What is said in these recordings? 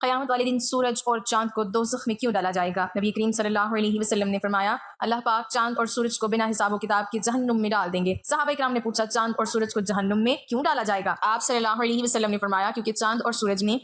قیامت والے دن سورج اور چاند کو دوزخ میں کیوں ڈالا جائے گا؟ نبی کریم صلی اللہ علیہ وسلم نے فرمایا اللہ پاک چاند اور سورج کو بنا حساب و کتاب کے جہنم میں ڈال دیں گے۔ صحابہ کرام نے پوچھا چاند اور سورج کو جہنم میں کیوں ڈالا جائے گا؟ آپ صلی اللہ علیہ وسلم نے فرمایا کیونکہ چاند اور سورج نے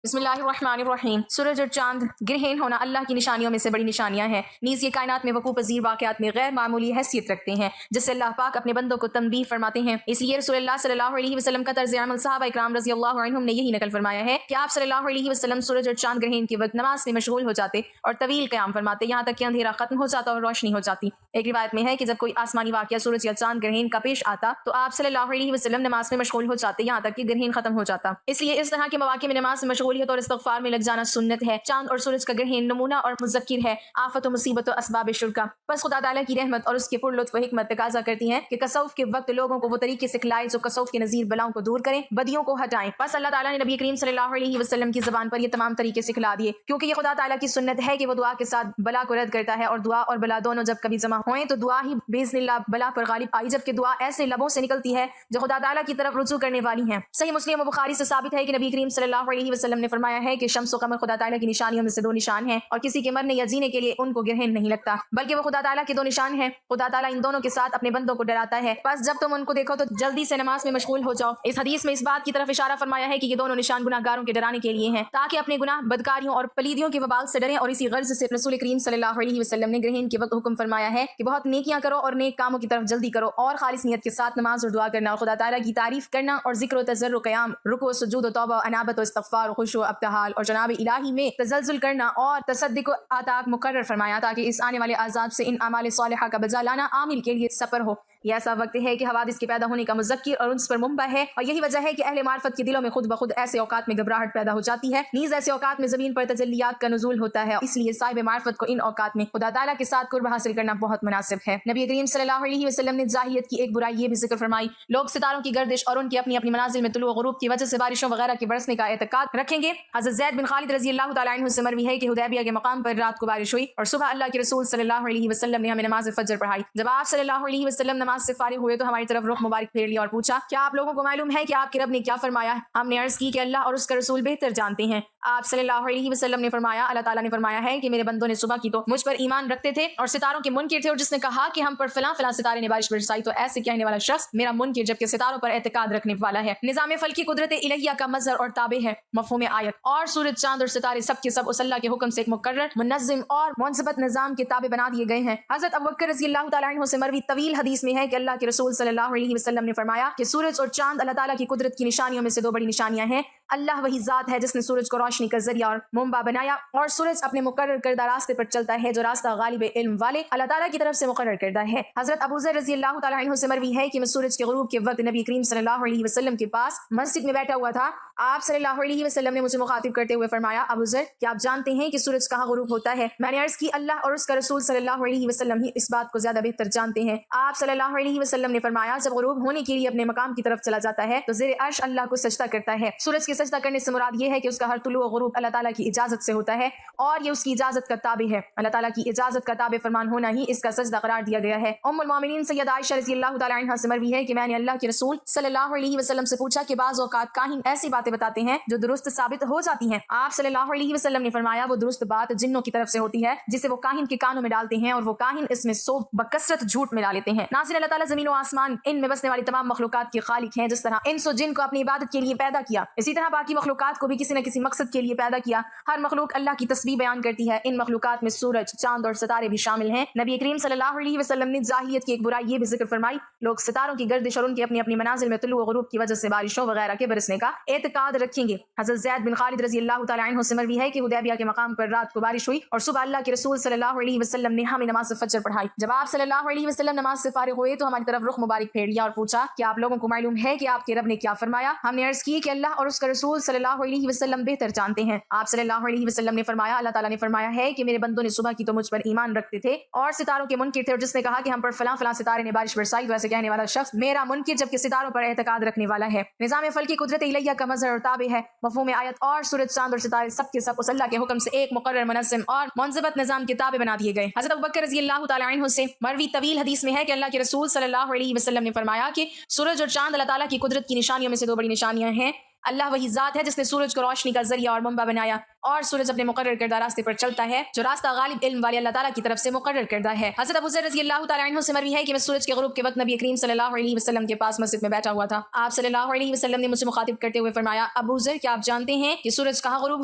بسم اللہ الرحمن الرحیم سورج اور چاند گرہن ہونا اللہ کی نشانیوں میں سے بڑی نشانیاں ہیں، نیز یہ کائنات میں وقوع پذیر واقعات میں غیر معمولی حیثیت رکھتے ہیں جس سے اللہ پاک اپنے بندوں کو تنبیہ فرماتے ہیں۔ اس لیے رسول اللہ صلی اللہ علیہ وسلم کا طرز عمل صحابہ اکرام رضی اللہ عنہم نے یہی نقل فرمایا ہے کہ آپ صلی اللہ علیہ وسلم سورج اور چاند گرہن کے وقت نماز میں مشغول ہو جاتے اور طویل قیام فرماتے یہاں تک کہ اندھیرا ختم ہو جاتا اور روشنی ہو جاتی۔ ایک روایت میں ہے کہ جب کوئی آسمانی واقعہ سورج یا چاند گرہن کا پیش آتا تو آپ صلی اللہ علیہ وسلم نماز میں مشغول ہو جاتے یہاں تک کہ گرہن ختم ہو جاتا۔ اس لیے اس طرح کے مواقع میں نماز میں مشغولیت اور استغفار میں لگ جانا سنت ہے۔ چاند اور سورج کا گرہن نمونہ اور مذکر ہے آفت و مصیبت و اسباب شرکا۔ بس خدا تعالیٰ کی رحمت اور اس کے پر لطف و حکمت تقاضا کرتی ہیں کہ کسوف کے وقت لوگوں کو وہ طریقے سکھلائے جو کسوف کے نظیر بلاؤں کو دور کریں، بدیوں کو ہٹائیں۔ بس اللہ تعالیٰ نے نبی کریم صلی اللہ علیہ وسلم کی زبان پر یہ تمام طریقے سکھلا دیے، کیونکہ یہ خدا تعالیٰ کی سنت ہے کہ وہ دعا کے ساتھ بلا کو رد کرتا ہے، اور دعا اور بلا دونوں جب کبھی جمع ہوئیں تو دعا ہی باذن اللہ بلا پر غالب آئی، جبکہ دعا ایسے لبوں سے نکلتی ہے جو خدا تعالیٰ کی طرف رجوع کرنے والی ہیں۔ صحیح مسلم و بخاری سے ثابت ہے کہ نبی کریم صلی اللہ علیہ وسلم نے فرمایا ہے کہ شمس و قمر خدا تعالیٰ کی نشانیوں میں سے دو نشان ہیں، اور کسی کے مرنے یا جینے کے لیے ان کو گرہن نہیں لگتا، بلکہ وہ خدا تعالیٰ کے دو نشان ہیں۔ خدا تعالیٰ ان دونوں کے ساتھ اپنے بندوں کو ڈراتا ہے، بس جب تم ان کو دیکھو تو جلدی سے نماز میں مشغول ہو جاؤ۔ اس حدیث میں اس بات کی طرف اشارہ فرمایا ہے کہ یہ دونوں نشان گناہ گاروں کے ڈرانے کے لیے ہیں، تاکہ اپنے گناہ بدکاریوں اور پلیدیوں کے وبال سے ڈریں، اور اسی غرض سے رسول کریم صلی اللہ علیہ وسلم نے گرہن کے وقت حکم فرمایا ہے کہ بہت نیکیاں کرو اور نیک کاموں کی طرف جلدی کرو، اور خالص نیت کے ساتھ نماز اور دعا کرنا اور خدا تعالیٰ کی تعریف کرنا اور ذکر و تضرع و قیام، رکوع و سجود و توبہ و انابت و استغفار و خشوع و ابتہال اور جناب الہی میں تزلزل کرنا اور تصدق و عطا مقرر فرمایا، تاکہ اس آنے والے عذاب سے ان اعمال صالحہ کا بدلہ لانا عامل کے لیے سفر ہو۔ یہ ایسا وقت ہے کہ حوادث کے پیدا ہونے کا مذکر اور انس پر منبع ہے، اور یہی وجہ ہے کہ اہل معرفت کے دلوں میں خود بخود ایسے اوقات میں گھبراہٹ پیدا ہو جاتی ہے، نیز ایسے اوقات میں زمین پر تجلیات کا نزول ہوتا ہے، اس لیے صاحب معرفت کو ان اوقات میں خدا تعالیٰ کے ساتھ قرب حاصل کرنا بہت مناسب ہے۔ نبی کریم صلی اللہ علیہ وسلم نے جاہلیت کی ایک برائی یہ بھی ذکر فرمائی، لوگ ستاروں کی گردش اور ان کی اپنی اپنی منازل میں طلوع و غروب کی وجہ سے بارشوں وغیرہ کے برسنے کا اعتقاد رکھیں گے۔ حضرت زید بن خالد رضی اللہ تعالیٰ عنہ سے مروی ہے کہ حدیبیہ کے مقام پر رات کو بارش ہوئی اور صبح اللہ کے رسول صلی اللہ علیہ وسلم نے ہمیں نماز فجر پڑھائی۔ جب آپ صلی اللہ علیہ وسلم نماز سے فارغ ہوئے تو ہماری طرف رخ مبارک پھیر لیا اور پوچھا کیا آپ لوگوں کو معلوم ہے کہ آپ کے رب نے کیا فرمایا؟ ہم نے عرض کی کہ اللہ اور اس کا رسول بہتر جانتے ہیں۔ آپ صلی اللہ علیہ وسلم نے فرمایا اللہ تعالیٰ نے فرمایا ہے کہ میرے بندوں نے صبح کی تو مجھ پر ایمان رکھتے تھے اور ستاروں کے منکر تھے، اور جس نے کہا کہ ہم پر فلاں فلاں ستارے نے بارش برسائی تو ایسے کہنے والا شخص میرا منکر جبکہ ستاروں پر اعتقاد رکھنے والا ہے۔ نظام فلکی قدرت الہیہ کا مظہر اور تابع ہے۔ مفہوم آیت اور سورج چاند اور ستارے سب کے سب اس اللہ کے حکم سے ایک مقرر منظم اور منضبط نظام کے تابع بنا دیے گئے ہیں۔ حضرت ابوبکر رضی اللہ تعالیٰ عنہ سے مروی طویل حدیث میں ہے کہ اللہ کے رسول صلی اللہ علیہ وسلم نے فرمایا کہ سورج اور چاند اللہ تعالیٰ کی قدرت کی نشانیوں میں سے دو بڑی نشانیاں ہیں۔ اللہ وہی ذات ہے جس نے سورج کو روشنی کا ذریعہ اور منبع بنایا، اور سورج اپنے مقرر کردہ راستے پر چلتا ہے جو راستہ غالب علم والے اللہ تعالیٰ کی طرف سے مقرر کردہ ہے۔ حضرت ابو ذر رضی اللہ تعالیٰ عنہ سے مروی ہے کہ میں سورج کے غروب کے وقت نبی کریم صلی اللہ علیہ وسلم کے پاس مسجد میں بیٹھا ہوا تھا۔ آپ صلی اللہ علیہ وسلم نے مجھے مخاطب کرتے ہوئے فرمایا ابو ذر کیا آپ جانتے ہیں کہ سورج کہاں غروب ہوتا ہے؟ میں نے عرض کی اللہ اور اس کا رسول صلی اللہ علیہ وسلم ہی اس بات کو زیادہ بہتر جانتے ہیں۔ آپ صلی اللہ علیہ وسلم نے فرمایا جب غروب ہونے کے لیے اپنے مقام کی طرف چلا جاتا ہے تو زیر عرش اللہ کو سجدہ کرتا ہے۔ سورج کے سجدہ کرنے سے مراد یہ ہے کہ اس کا ہر طلوع و غروب اللہ تعالیٰ کی اجازت سے ہوتا ہے، اور یہ اس کی اجازت کا تابع ہے۔ اللہ تعالیٰ کی اجازت کا تابع فرمان ہونا ہی اس کا سجدہ قرار دیا گیا ہے۔ ام المومنین سیدہ عائشہ رضی اللہ تعالیٰ عنہا سے مروی ہے کہ میں نے اللہ کے رسول صلی اللہ علیہ وسلم سے پوچھا کہ بعض اوقات کاہن ایسی باتیں بتاتے ہیں جو درست ثابت ہو جاتی ہیں۔ آپ صلی اللہ علیہ وسلم نے فرمایا وہ درست بات جنوں کی طرف سے ہوتی ہے جسے وہ کاہن کے کانوں میں ڈالتے ہیں، اور وہ کاہن اس میں سو بکثرت جھوٹ ملا لیتے ہیں۔ ناظرین اللہ تعالیٰ زمین و آسمان ان میں بسنے والی تمام مخلوقات کے خالق ہیں، جس طرح انس و جن کو اپنی عبادت کے لیے پیدا کیا اسی طرح باقی مخلوقات کو بھی کسی نہ کسی مقصد کے لیے پیدا کیا۔ ہر مخلوق اللہ کی تسبیح بیان کرتی ہے، ان مخلوقات میں سورج چاند اور ستارے بھی شامل ہیں۔ نبی کریم صلی اللہ علیہ وسلم نے جاہلیت کی ایک برائی یہ بھی ذکر فرمائی، لوگ ستاروں کی گردش اور ان کی اپنی اپنی منازل میں طلوع و غروب کی وجہ سے بارشوں وغیرہ کے برسنے کا اعتقاد رکھیں گے۔ حضرت زید بن خالد رضی اللہ تعالیٰ عنہ سے مروی ہے کہ حدیبیہ کے مقام پر رات کو بارش ہوئی اور صبح اللہ کے رسول صلی اللہ علیہ وسلم نے ہمیں نماز فجر پڑھائی۔ جب آپ صلی اللہ علیہ وسلم نماز سے فارغ ہوئے تو ہماری طرف رخ مبارک پھیر لیا اور پوچھا کہ آپ لوگوں کو معلوم ہے کہ آپ کے رب نے کیا فرمایا؟ ہم نے عرض کی کہ اللہ اور اس کا رسول صلی اللہ علیہ وسلم بہتر جانتے ہیں۔ آپ صلی اللہ علیہ وسلم نے فرمایا اللہ تعالیٰ نے فرمایا ہے کہ میرے بندوں نے صبح کی تو مجھ پر ایمان رکھتے تھے اور ستاروں کے منکر تھے، اور جس نے کہا کہ ہم پر فلاں فلاں ستارے نے بارش برسائی تو ایسے کہنے والا شخص میرا منکر جبکہ ستاروں پر اعتقاد رکھنے والا ہے۔ نظام فلکی قدرت الہیہ کا مظہر اور تابع ہے۔ مفہوم آیت اور سورج چاند اور ستارے سب کے سب اس اللہ کے حکم سے ایک مقرر منظم اور منضبط نظام کے تابع بنا دیے گئے۔ حضرت ابوبکر رضی اللہ تعالیٰ عنہ سے مروی طویل حدیث میں ہے کہ اللہ کے رسول صلی اللہ علیہ وسلم نے فرمایا کہ سورج اور چاند اللہ تعالیٰ کی قدرت کی نشانیوں میں سے دو بڑی نشانیاں ہیں۔ اللہ وہی ذات ہے جس نے سورج کو روشنی کا ذریعہ اور منبع بنایا، اور سورج اپنے مقرر کردہ راستے پر چلتا ہے جو راستہ غالب علم والے اللہ تعالیٰ کی طرف سے مقرر کردہ ہے۔ حضرت ابو ذر رضی اللہ تعالیٰ عنہ سے مروی ہے کہ میں سورج کے غروب کے وقت نبی کریم صلی اللہ علیہ وسلم کے پاس مسجد میں بیٹھا ہوا تھا۔ آپ صلی اللہ علیہ وسلم نے مجھے مخاطب کرتے ہوئے فرمایا، ابو ذر کیا آپ جانتے ہیں کہ سورج کہاں غروب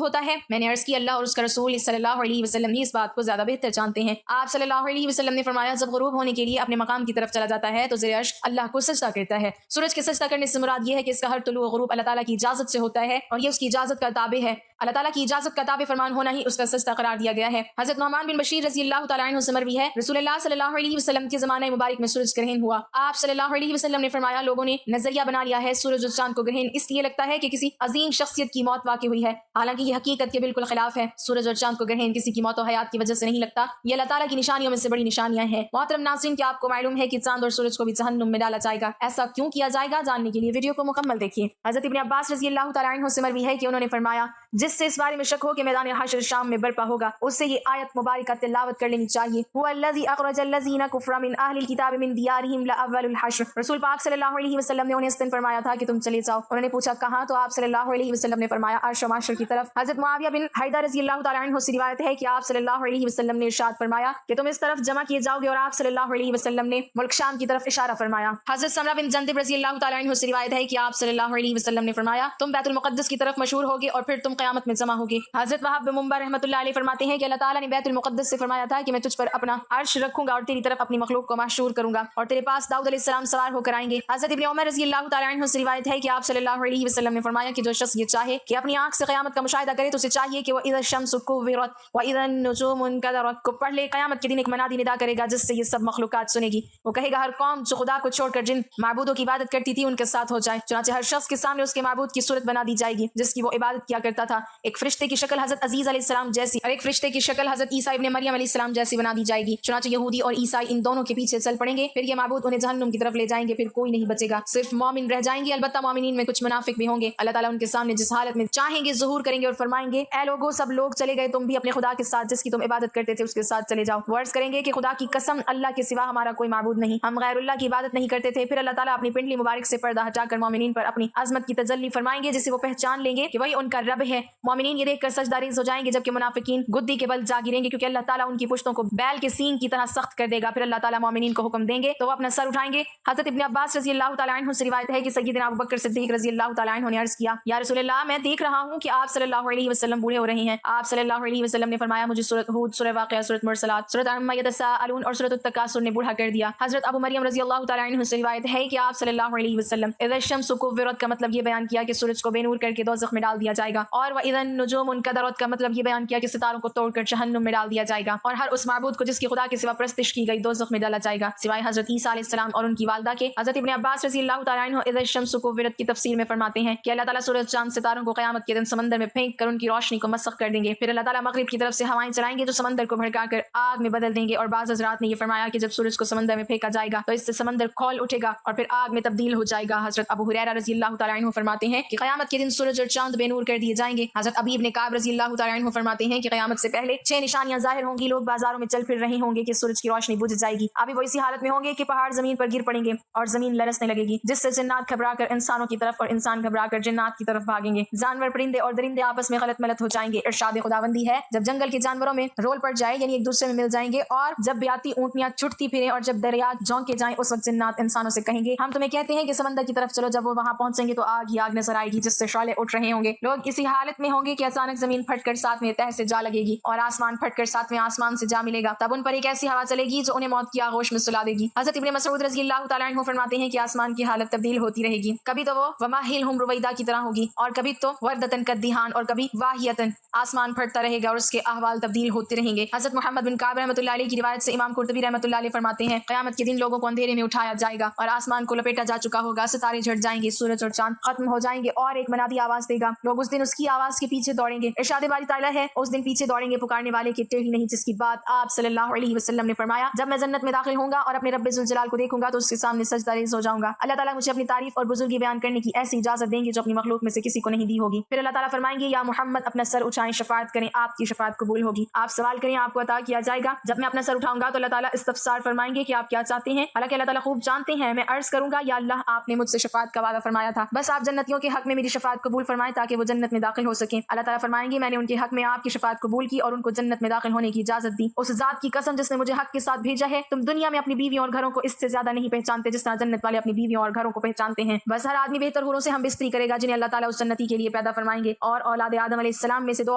ہوتا ہے؟ میں نے عرض کی اللہ اور اس کا رسول صلی اللہ علیہ وسلم ہی اس بات کو زیادہ بہتر جانتے ہیں۔ آپ صلی اللہ علیہ وسلم نے فرمایا، جب غروب ہونے کے لیے اپنے مقام کی طرف چلا جاتا ہے تو زیر عرش اللہ کو سجدہ کرتا ہے۔ سورج کے سجدہ کرنے سے مراد یہ ہے کہ اس کا ہر طلوع و غروب اللہ تعالیٰ کی اجازت سے ہوتا ہے اور یہ اس کی اجازت کا تابع ہے۔ اللہ تعالیٰ کی اجازت کا تابع فرمان ہونا ہی اس کا سجدہ قرار دیا گیا ہے۔ حضرت نعمان بن بشیر رضی اللہ تعالیٰ عنہ سے مروی ہے، رسول اللہ صلی اللہ علیہ وسلم کے زمانہ مبارک میں سورج گرہن ہوا۔ آپ صلی اللہ علیہ وسلم نے فرمایا، لوگوں نے نظریہ بنا لیا ہے سورج اور چاند کو گرہن اس لیے لگتا ہے کہ کسی عظیم شخصیت کی موت واقع ہوئی ہے، حالانکہ یہ حقیقت کے بالکل خلاف ہے۔ سورج اور چاند کو گرہن کسی کی موت و حیات کی وجہ سے نہیں لگتا، یہ اللہ تعالیٰ کی نشانیوں میں سے بڑی نشانیاں ہیں۔ محترم ناظرین، کیا آپ کو معلوم ہے کہ چاند اور سورج کو بھی جہنم میں ڈالا جائے گا؟ ایسا کیوں کیا جائے گا؟ جاننے کے لیے ویڈیو کو مکمل دیکھیے۔ حضرت ابن عباس رضی اللہ تعالیٰ عنہ سے مروی ہے کہ انہوں نے فرمایا، جس سے اس بارے میں شک ہو کہ میدان حشر شام میں برپا ہوگا، اس سے یہ آیت مبارکہ تلاوت کر لینی چاہیے، هو الذی اخرج الذین کفروا من اہل الکتاب من دیارہم لاول الحشر۔ رسول پاک صلی اللہ علیہ وسلم نے انہیں اس دن فرمایا تھا کہ تم چلے جاؤ۔ انہوں نے پوچھا کہاں؟ تو آپ صلی اللہ علیہ وسلم نے فرمایا عرش و محشر کی طرف۔ حضرت معاویہ بن حیدر رضی اللہ تعالیٰ عنہ سے روایت ہے کہ آپ صلی اللہ علیہ وسلم نے ارشاد فرمایا کہ تم اس طرف جمع کیے جاؤ گے، اور آپ صلی اللہ علیہ وسلم نے ملک شام کی طرف اشارہ فرمایا۔ حضرت سمرہ بن جندب رضی اللہ تعالیٰ عنہ سے روایت ہے کہ آپ صلی اللہ علیہ وسلم نے فرمایا، تم بیت المقدس کی طرف مشہور ہوگے اور پھر تم قیامت میں جمع ہوگے۔ حضرت وہاب بن منبع رحمۃ اللہ علیہ فرماتے ہیں کہ اللہ تعالیٰ نے بیت المقدس سے فرمایا تھا کہ میں تجھ پر اپنا عرش رکھوں گا اور تیری طرف اپنی مخلوق کو محشور کروں گا، اور تیرے پاس داؤد علیہ السلام سوار ہو کر آئیں گے۔ حضرت ابن عمر رضی اللہ تعالیٰ عنہ سے روایت ہے کہ آپ صلی اللہ علیہ وسلم نے فرمایا کہ جو شخص یہ چاہے کہ اپنی آنکھ سے قیامت کا مشاہدہ کرے تو اسے چاہیے کہ وہ اذا الشمس کورت واذا النجوم انکدرت کو پڑھ لے۔ قیامت کے دن ایک منادی ندا کرے گا جس سے یہ سب مخلوقات سنے گی، وہ کہے گا ہر قوم جو خدا کو چھوڑ کر جن معبودوں کی عبادت کرتی تھی ان کے ساتھ ہو جائے، چنانچہ ہر شخص کے سامنے اس کے معبود کی صورت بنا دی جائے گی جس کی وہ عبادت کیا کرتا تھا۔ ایک فرشتے کی شکل حضرت عزیز علیہ السلام جیسی اور ایک فرشتے کی شکل حضرت عیسیٰ ابن مریم علیہ السلام جیسی بنا دی جائے گی، چنانچہ یہودی اور عیسائی ان دونوں کے پیچھے چل پڑیں گے، پھر یہ معبود انہیں جہنم کی طرف لے جائیں گے، پھر کوئی نہیں بچے گا، صرف مومن رہ جائیں گے۔ البتہ مومنین میں کچھ منافق بھی ہوں گے، اللہ تعالیٰ ان کے سامنے جس حالت میں چاہیں گے ظہور کریں گے اور فرمائیں گے، اے لوگو سب لوگ چلے گئے، تم بھی اپنے خدا کے ساتھ جس کی تم عبادت کرتے تھے اس کے ساتھ چلے جاؤ۔ وہ عرض کریں گے کہ خدا کی قسم اللہ کے سوا ہمارا کوئی معبود نہیں، ہم غیر اللہ کی عبادت نہیں کرتے تھے۔ پھر اللہ تعالیٰ اپنی پنڈلی مبارک سے پردہ ہٹا کر مومنین پر اپنی عظمت کی تجلی فرمائیں گے، جسے وہ پہچان لیں گے کہ وہی ان کا رب ہے۔ مومنین یہ دیکھ کر سجدہ ریز ہو جائیں گے، جبکہ منافقین گدی کے بل جا گریں گے، کیونکہ اللہ تعالیٰ ان کی پشتوں کو بیل کے سینگ کی طرح سخت کر دے گا۔ پھر اللہ تعالیٰ مومنین کو حکم دیں گے تو وہ اپنا سر اٹھائیں گے۔ حضرت ابن عباس رضی اللہ تعالیٰ عنہ سے روایت ہے کہ سیدنا ابو بکر صدیق رضی اللہ تعالیٰ عنہ نے عرض کیا، یا رسول اللہ، میں دیکھ رہا ہوں کہ آپ صلی اللہ علیہ وسلم بوڑھے ہو رہے ہیں۔ آپ صلی اللہ علیہ وسلم نے فرمایا، مجھے سورۃ ہود، سورہ واقعہ، سورۃ مرسلات، سورۃ عما یتساءلون اور سورۃ التکاثر نے بوڑھا کر دیا۔ حضرت ابو مریم رضی اللہ تعالیٰ عنہ سے روایت ہے کہ آپ صلی اللہ علیہ وسلم اذا الشمس کورت کا مطلب یہ بیان کیا کہ سورج کو بے نور کر کے دوزخ میں ڈال دیا جائے گا، اور واذا النجوم انکدرت کا مطلب یہ بیان کیا کہ ستاروں کو توڑ کر جہنم میں ڈال دیا جائے گا، اور ہر اس معبود کو جس کی خدا کے سوا پرستش کی گئی دوزخ میں ڈالا جائے گا سوائے حضرت عیسیٰ علیہ السلام اور ان کی والدہ کے۔ حضرت ابن عباس رضی اللہ تعالیٰ عنہ اذا الشمس کورت کی تفسیر میں فرماتے ہیں کہ اللہ تعالیٰ سورج چاند ستاروں کو قیامت کے دن سمندر میں پھینک کر ان کی روشنی کو مسخ کر دیں گے، پھر اللہ تعالیٰ مغرب کی طرف سے ہوائیں چلائیں گے جو سمندر کو بھڑکا کر آگ میں بدل دیں گے۔ اور بعض حضرات نے یہ فرمایا کہ جب سورج کو سمندر میں پھینکا جائے گا تو اس سے سمندر کھول اٹھے گا اور پھر آگ میں تبدیل ہو جائے گا۔ حضرت ابو ہریرہ رضی اللہ تعالیٰ عنہ فرماتے ہیں کہ قیامت کے دن سورج اور چاند بے نور کر دیے جائیں گے۔ حضرت ابی ابن کعب رضی اللہ تعالیٰ عنہ فرماتے ہیں کہ قیامت سے پہلے 6 نشانیاں ظاہر ہوں گی، لوگ بازاروں میں چل پھر رہے ہوں گے کہ سورج کی روشنی بجھ جائے گی، ابھی وہ اسی حالت میں ہوں گے کہ پہاڑ زمین پر گر پڑیں گے اور زمین لرزنے لگے گی، جس سے جنات گھبرا کر انسانوں کی طرف اور انسان گھبرا کر جنات کی طرف بھاگیں گے، جانور پرندے اور درندے آپس میں غلط ملت ہو جائیں گے۔ ارشاد خداوندی ہے، جب جنگل کے جانوروں میں رول پڑ جائے یعنی ایک دوسرے میں مل جائیں گے، اور جب بیاتی اونٹنیاں چھٹتی پھریں اور جب دریات جھونکے جائیں، اس وقت جنات انسانوں سے کہیں گے ہم تمہیں کہتے ہیں کہ سمندر کی طرف چلو۔ جب وہ وہاں پہنچیں گے تو آگ ہی آگ نظر آئے گی جس سے شعلے اٹھ رہے ہوں گے، لوگ اسی حالت میں ہوں گے کہ اچانک زمین پھٹ کر ساتویں تہہ سے جا لگے گی اور آسمان پھٹ کر ساتویں آسمان سے جا ملے گا، تب ان پر ایک ایسی ہوا چلے گی جو انہیں موت کی آغوش میں سلا دے گی۔ حضرت ابن مسعود رضی اللہ تعالیٰ عنہ فرماتے ہیں کہ آسمان کی حالت تبدیل ہوتی رہے گی، کبھی تو وہ وماہلہم رویدا کی طرح ہوگی اور کبھی تو وردتن کالدہان اور کبھی واہیتن، آسمان پھٹتا رہے گا اور اس کے احوال تبدیل ہوتے رہیں گے۔ حضرت محمد بن کعب رحمۃ اللہ علیہ کی روایت سے امام قرطبی رحمۃ اللہ علیہ فرماتے ہیں قیامت کے دن لوگوں کو اندھیرے میں اٹھایا جائے گا اور آسمان کو لپیٹا جا چکا ہوگا، ستارے جھٹ جائیں گے، سورج اور چاند ختم ہو جائیں گے اور ایک منادی آواز دے گا، لوگ اس دن اس کی آواز کے پیچھے دوڑیں گے۔ ارشاد باری تعالیٰ ہے، اس دن پیچھے دوڑیں گے پکارنے والے کے ٹیڑھی نہیں، جس کی بات آپ صلی اللہ علیہ وسلم نے فرمایا جب میں جنت میں داخل ہوں گا اور اپنے رب ذوالجلال کو دیکھوں گا تو اس کے سامنے سجدہ ریز ہو جاؤں گا۔ اللہ تعالیٰ مجھے اپنی تعریف اور بزرگی بیان کرنے کی ایسی اجازت دیں گے جو اپنی مخلوق میں سے کسی کو نہیں دی ہوگی۔ پھر اللہ تعالیٰ فرمائیں گے یا محمد اپنا سر اٹھائیں، شفاعت کریں، آپ کی شفاعت قبول ہوگی، آپ سوال کریں آپ کو عطا کیا جائے گا۔ جب میں اپنا سر اٹھاؤں گا تو اللہ تعالیٰ استفسار فرمائیں گے کہ آپ کیا چاہتے ہیں، حالانکہ اللہ تعالیٰ خوب جانتے ہیں۔ میں عرض کروں گا یا اللہ آپ نے مجھ سے شفاعت کا وعدہ فرمایا تھا، بس آپ جنتیوں کے حق میں میری شفاعت قبول فرمائیں تاکہ وہ جنت میں داخل داخل ہو سکیں۔ اللہ تعالیٰ فرمائیں گے میں نے ان کے حق میں آپ کی شفاعت قبول کی اور ان کو جنت میں داخل ہونے کی اجازت دی۔ اس ذات کی قسم جس نے مجھے حق کے ساتھ بھیجا ہے، تم دنیا میں اپنی بیویوں اور گھروں کو اس سے زیادہ نہیں پہچانتے جس طرح جنت والے اپنی بیویوں اور گھروں کو پہچانتے ہیں۔ بس ہر آدمی بہتر حوروں سے ہم بستری کرے گا جنہیں اللہ تعالیٰ اس جنتی کے لیے پیدا فرمائیں گے، اور اولاد آدم علیہ السلام میں سے 2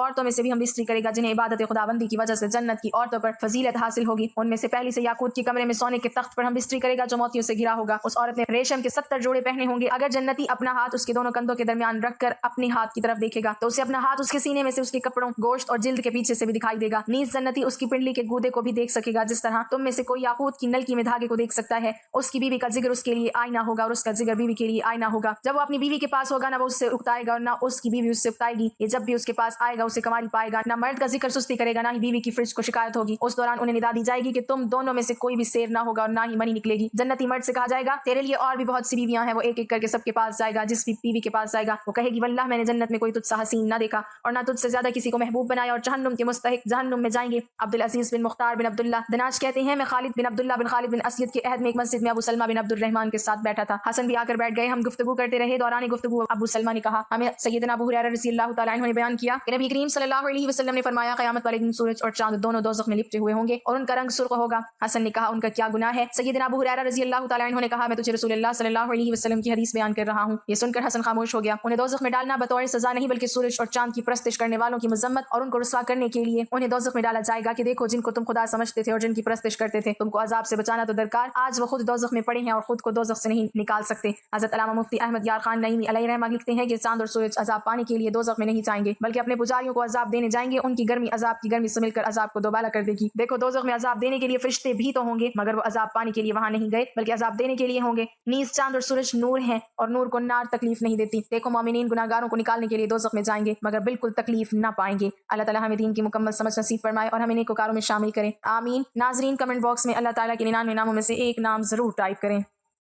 عورتوں میں سے بھی ہم بستری کرے گا جنہیں عبادت خداوندی کی وجہ سے جنت کی عورتوں پر فضیلت حاصل ہوگی۔ ان میں سے پہلی سے یاقوت کے کمرے میں سونے کے تخت پر ہم بستری کرے گا جو موتیوں سے گھرا ہوگا۔ اس عورت نے ریشم کے 70 جوڑے پہنے ہوں گے۔ اگر جنتی اپنا ہاتھ اس کے دونوں کندھوں کے درمیان رکھ کر اپنے ہاتھ کی طرف دیکھے گا تو اسے اپنا ہاتھ اس کے سینے میں سے اس کے کپڑوں، گوشت اور جلد کے پیچھے سے بھی دکھائی دے گا۔ نیز جنتی اس کی پنڈلی کے گودے کو بھی دیکھ سکے گا جس طرح تم میں سے کوئی یاقوت کی نلکی میں دھاگے کو دیکھ سکتا ہے۔ اس کی بیوی کا جگر اس کے لیے آئینہ ہوگا اور اس کا جگر بیوی کے لیے آئینہ ہوگا۔ جب وہ اپنی بیوی کے پاس ہوگا نہ وہ اس سے اکتائے گا اور نہ اس کی بیوی اس سے اکتائے گی۔ یہ جب بھی اس کے پاس آئے گا اسے کنواری پائے گا، نہ مرد کا ذکر سستی کرے گا نہ ہی بیوی کی فرج کو شکایت ہوگی۔ اس دوران انہیں ندا دی جائے گی کہ تم دونوں میں سے کوئی بھی سیر نہ ہوگا اور نہ ہی منی نکلے گی۔ جنتی مرد سے کہا جائے گا تیرے لیے اور بھی بہت سی بیویاں ہیں۔ وہ ایک ایک کر کے سب کے پاس جائے گا۔ جس بھی بیوی کے پاس جائے گا وہ کہے گی واللہ میں نے جنت میں کوئی تجھ سا حسین نہ دیکھا اور نہ تجھ سے زیادہ کسی کو محبوب بنایا، اور جہنم کے مستحق جہنم میں جائیں گے۔ عبدالعزیز بن مختار بن عبداللہ دناش کہتے ہیں میں خالد بن عبداللہ بن خالد بن اسید کے عہد میں ایک مسجد میں ابو سلمہ بن عبد الرحمن کے ساتھ بیٹھا تھا۔ حسن بھی آ کر بیٹھ گئے۔ ہم گفتگو کرتے رہے۔ دوران گفتگو ابو سلمہ نے کہا ہمیں سیدنا ابو ہریرہ رضی اللہ تعالیٰ عنہ نے بیان کیا کہ نبی کریم صلی اللہ علیہ وسلم نے فرمایا قیامت والے دن سورج اور چاند دونوں دوزخ میں لپٹے ہوئے ہوں گے اور ان کا رنگ سرخ ہوگا۔ حسن نے کہا ان کا کیا گناہ ہے؟ سیدنا ابو ہریرہ رضی اللہ تعالیٰ عنہ نے کہا میں تجھے رسول اللہ صلی اللہ علیہ وسلم کی حدیث بیان کر رہا ہوں۔ یہ سن کر حسن خاموش ہو گیا۔ انہیں دوزخ میں ڈالنا بطور سزا نہیں بلکہ سورج اور چاند کی پرستش کرنے والوں کی مذمت اور ان کو رسوا کرنے کے لیے انہیں دوزخ میں ڈالا جائے گا کہ دیکھو جن کو تم خدا سمجھتے تھے اور جن کی پرستش کرتے تھے تم کو عذاب سے بچانا تو درکار، آج وہ خود دوزخ میں پڑے ہیں اور خود کو دوزخ سے نہیں نکال سکتے۔ حضرت علامہ مفتی احمد یار خان نعیمی علیہ رحمہ لکھتے ہیں کہ چاند اور سورج عذاب پانے کے لیے دوزخ میں نہیں جائیں گے بلکہ اپنے پجاریوں کو عذاب دینے جائیں گے۔ ان کی گرمی عذاب کی گرمی سے مل کر عذاب کو دوبالا کر دے گی۔ دیکھو دوزخ میں عذاب دینے کے لیے فرشتے بھی تو ہوں گے مگر وہ عذاب پانے کے لیے وہاں نہیں گئے بلکہ عذاب دینے کے لیے ہوں گے۔ نیز چاند اور سورج نور ہیں اور نور کو نار تکلیف نہیں دیتی۔ دیکھو مومنین گناہگاروں کو نکالنے کے لیے دوزخ میں جائیں گے مگر بالکل تکلیف نہ پائیں گے۔ اللہ تعالیٰ ہمیں دین کی مکمل سمجھ نصیب فرمائے اور ہمیں نیکوکاروں میں شامل کرے، آمین۔ ناظرین کمنٹ باکس میں اللہ تعالیٰ کے 99 ناموں میں سے ایک نام ضرور ٹائپ کریں۔